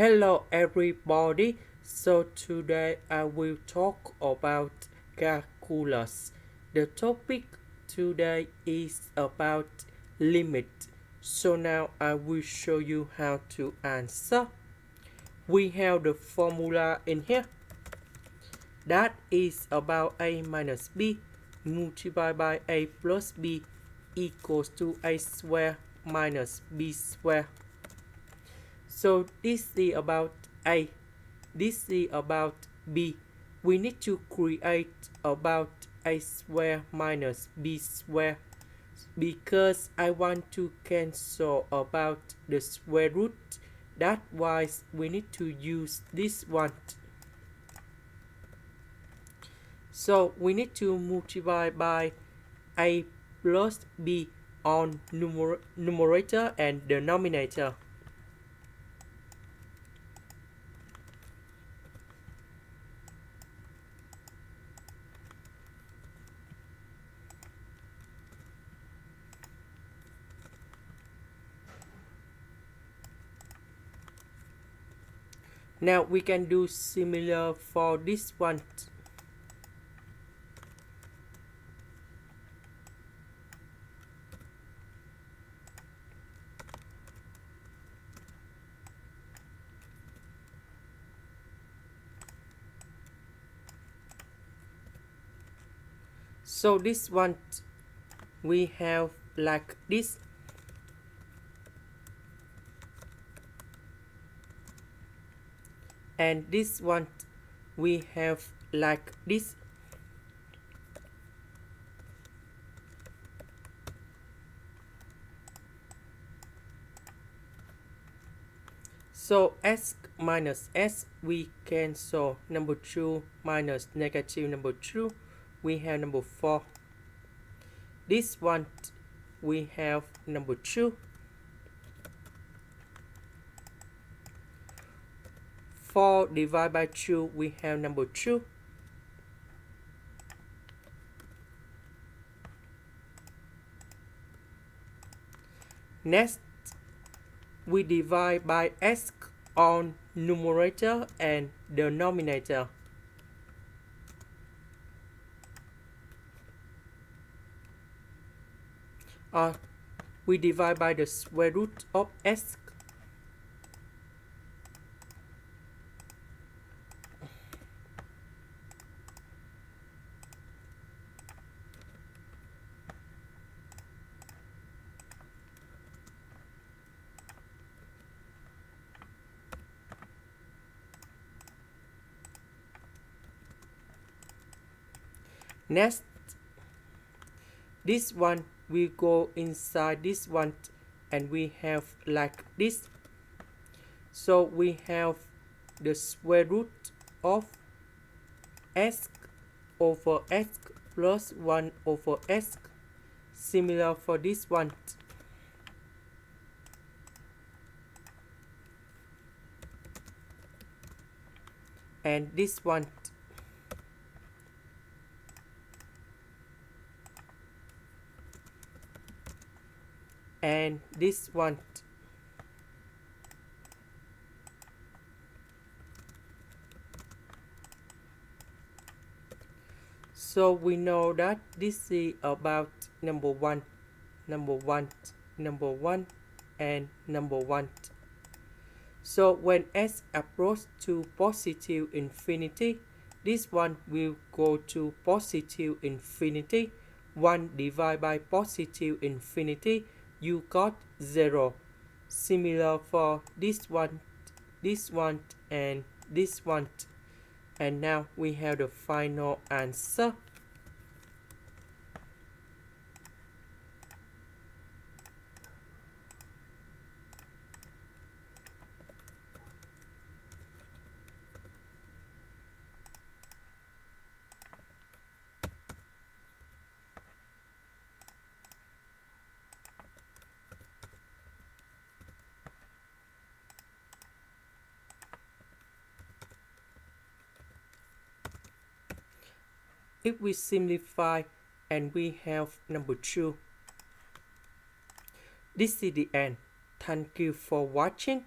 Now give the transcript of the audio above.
Hello everybody. So today I will talk about calculus. The topic today is about limit. So now I will show you how to answer. We have the formula in here. That is about a minus b multiplied by a plus b equals to a square minus b square. So this is about A, this is about B. We need to create about A square minus B square because I want to cancel about the square root. That's why we need to use this one. So we need to multiply by A plus B on numerator and denominator. Now we can do similar for this one. So this one we have like this. And this one we have like this. So s minus s we cancel number 2 minus negative number 2, we have number 4. This one we have number 2. 4 divided by 2, we have number 2. Next, we divide by s on numerator and denominator. We divide by the square root of s. Next, this one will go inside this one and we have like this. So we have the square root of s over s plus 1 over s. Similar for this one. And this one. And this one. So we know that this is about number 1, number 1, number 1, and number 1. So when s approaches to positive infinity, this one will go to positive infinity. 1 divided by positive infinity, you got 0. Similar for this one, and this one. And now we have the final answer. If we simplify and we have number 2. This is the end. Thank you for watching.